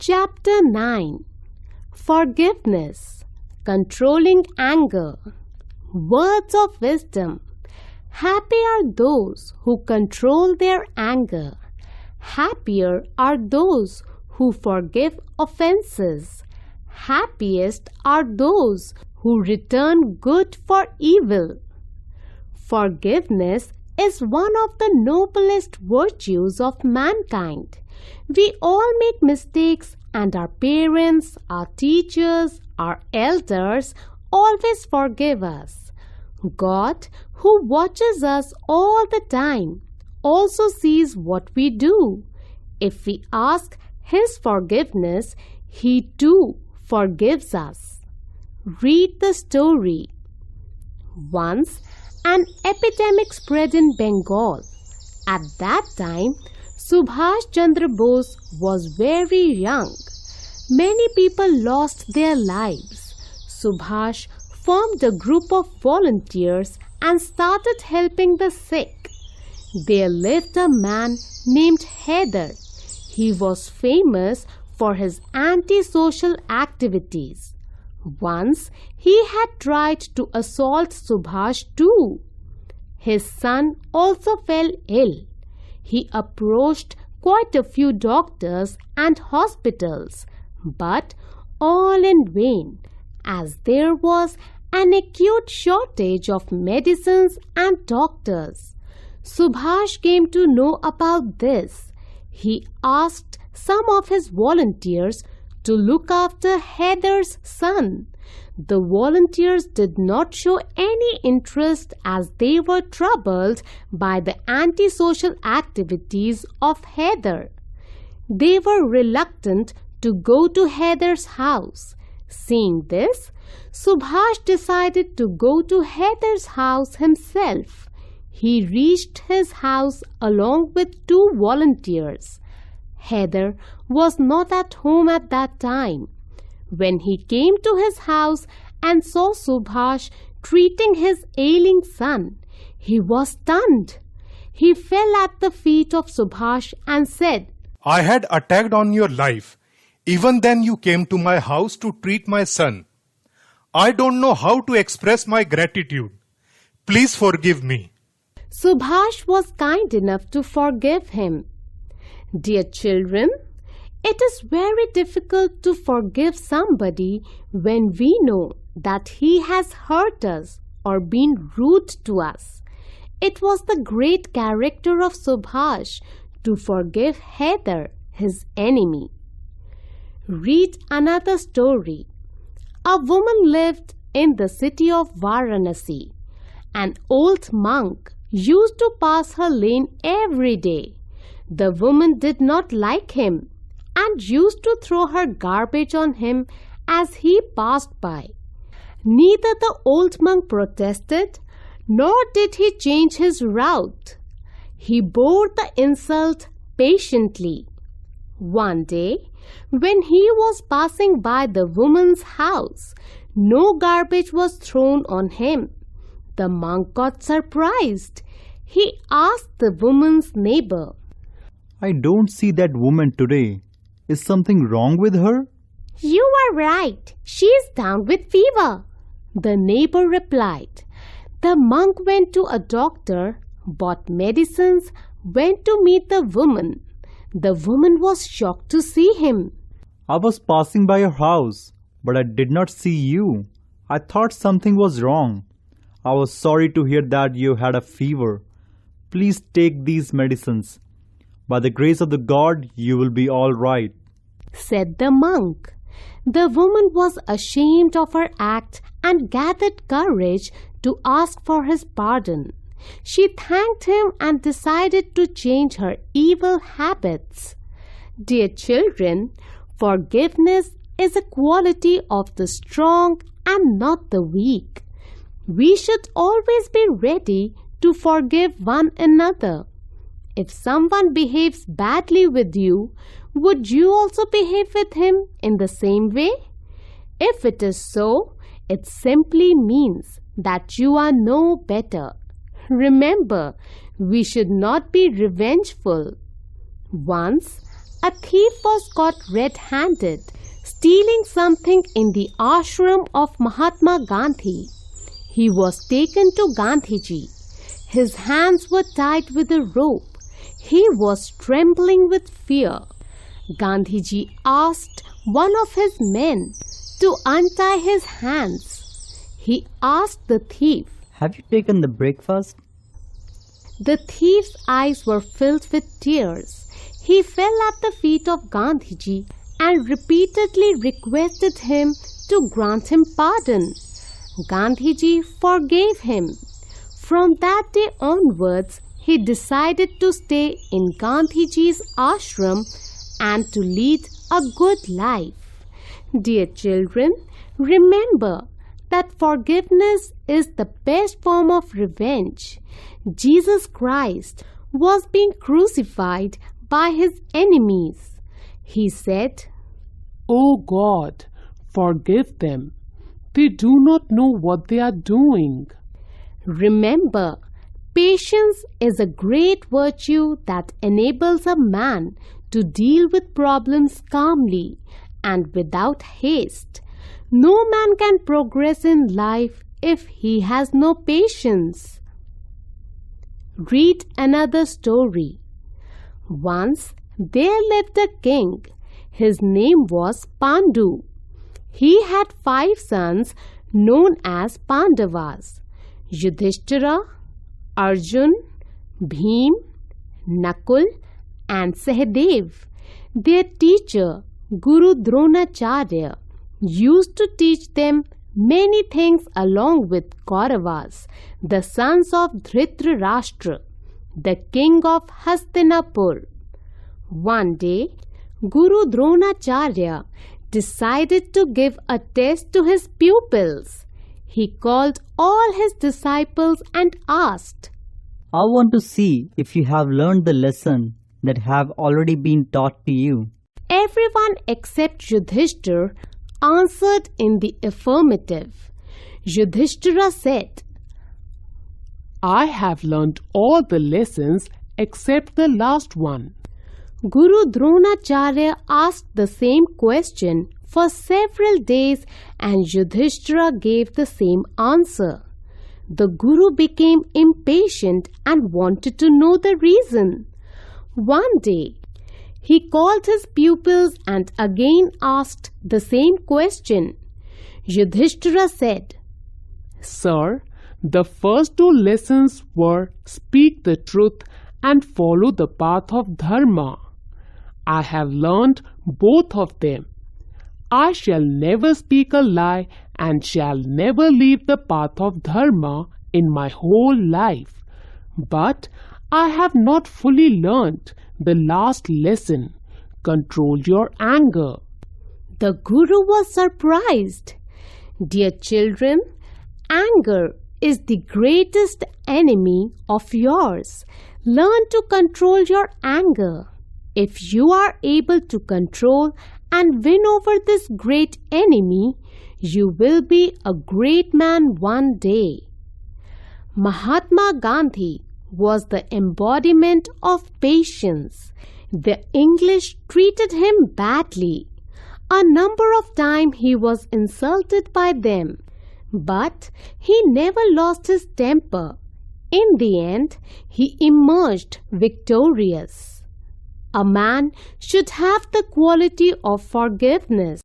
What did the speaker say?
Chapter 9. Forgiveness, Controlling Anger. Words of Wisdom. Happy are those who control their anger. Happier are those who forgive offenses. Happiest are those who return good for evil. Forgiveness is one of the noblest virtues of mankind. We all make mistakes, and our parents, our teachers, our elders always forgive us. God, who watches us all the time, also sees what we do. If we ask His forgiveness, He too forgives us. Read the story. Once, an epidemic spread in Bengal. At that time, Subhash Chandra Bose was very young. Many people lost their lives. Subhash formed a group of volunteers and started helping the sick. There lived a man named Haider. He was famous for his anti-social activities. Once he had tried to assault Subhash too. His son also fell ill. He approached quite a few doctors and hospitals, but all in vain, as there was an acute shortage of medicines and doctors. Subhash came to know about this. He asked some of his volunteers to look after Haider's son. The volunteers did not show any interest as they were troubled by the antisocial activities of Haider. They were reluctant to go to Haider's house. Seeing this, Subhash decided to go to Haider's house himself. He reached his house along with two volunteers. Haider was not at home at that time. When he came to his house and saw Subhash treating his ailing son, he was stunned. He fell at the feet of Subhash and said, "I had attacked on your life. Even then you came to my house to treat my son. I don't know how to express my gratitude. Please forgive me." Subhash was kind enough to forgive him. Dear children, it is very difficult to forgive somebody when we know that he has hurt us or been rude to us. It was the great character of Subhash to forgive Haider, his enemy. Read another story. A woman lived in the city of Varanasi. An old monk used to pass her lane every day. The woman did not like him and used to throw her garbage on him as he passed by. Neither the old monk protested, nor did he change his route. He bore the insult patiently. One day, when he was passing by the woman's house, no garbage was thrown on him. The monk got surprised. He asked the woman's neighbor, "I don't see that woman today. Is something wrong with her?" "You are right. She is down with fever," the neighbor replied. The monk went to a doctor, bought medicines, went to meet the woman. The woman was shocked to see him. "I was passing by your house, but I did not see you. I thought something was wrong. I was sorry to hear that you had a fever. Please take these medicines. By the grace of the God, you will be all right," said the monk. The woman was ashamed of her act and gathered courage to ask for his pardon. She thanked him and decided to change her evil habits. Dear children, forgiveness is a quality of the strong and not the weak. We should always be ready to forgive one another. If someone behaves badly with you, would you also behave with him in the same way? If it is so, it simply means that you are no better. Remember, we should not be revengeful. Once, a thief was caught red-handed stealing something in the ashram of Mahatma Gandhi. He was taken to Gandhiji. His hands were tied with a rope. He was trembling with fear. Gandhiji asked one of his men to untie his hands. He asked the thief, "Have you taken the breakfast?" The thief's eyes were filled with tears. He fell at the feet of Gandhiji and repeatedly requested him to grant him pardon. Gandhiji forgave him. From that day onwards, he decided to stay in Gandhiji's ashram and to lead a good life. Dear children, remember that forgiveness is the best form of revenge. Jesus Christ was being crucified by his enemies. He said, "O God, forgive them. They do not know what they are doing." Remember, patience is a great virtue that enables a man to deal with problems calmly and without haste. No man can progress in life if he has no patience. Read another story. Once there lived a king. His name was Pandu. He had 5 sons known as Pandavas: Yudhishthira, Arjun, Bhim, Nakul, and Sahadev. Their teacher, Guru Dronacharya, used to teach them many things along with Kauravas, the sons of Dhritarashtra, the king of Hastinapur. One day, Guru Dronacharya decided to give a test to his pupils. He called all his disciples and asked, "I want to see if you have learned the lesson that have already been taught to you." Everyone except Yudhishthira answered in the affirmative. Yudhishthira said, "I have learned all the lessons except the last one." Guru Dronacharya asked the same question for several days and Yudhishthira gave the same answer. The Guru became impatient and wanted to know the reason. One day, he called his pupils and again asked the same question. Yudhishthira said, "Sir, the first 2 lessons were speak the truth and follow the path of dharma. I have learned both of them. I shall never speak a lie and shall never leave the path of dharma in my whole life. But I have not fully learned the last lesson. Control your anger." The Guru was surprised. Dear children, anger is the greatest enemy of yours. Learn to control your anger. If you are able to control and win over this great enemy, you will be a great man one day. Mahatma Gandhi was the embodiment of patience. The English treated him badly. A number of times he was insulted by them, but he never lost his temper. In the end, he emerged victorious. A man should have the quality of forgiveness.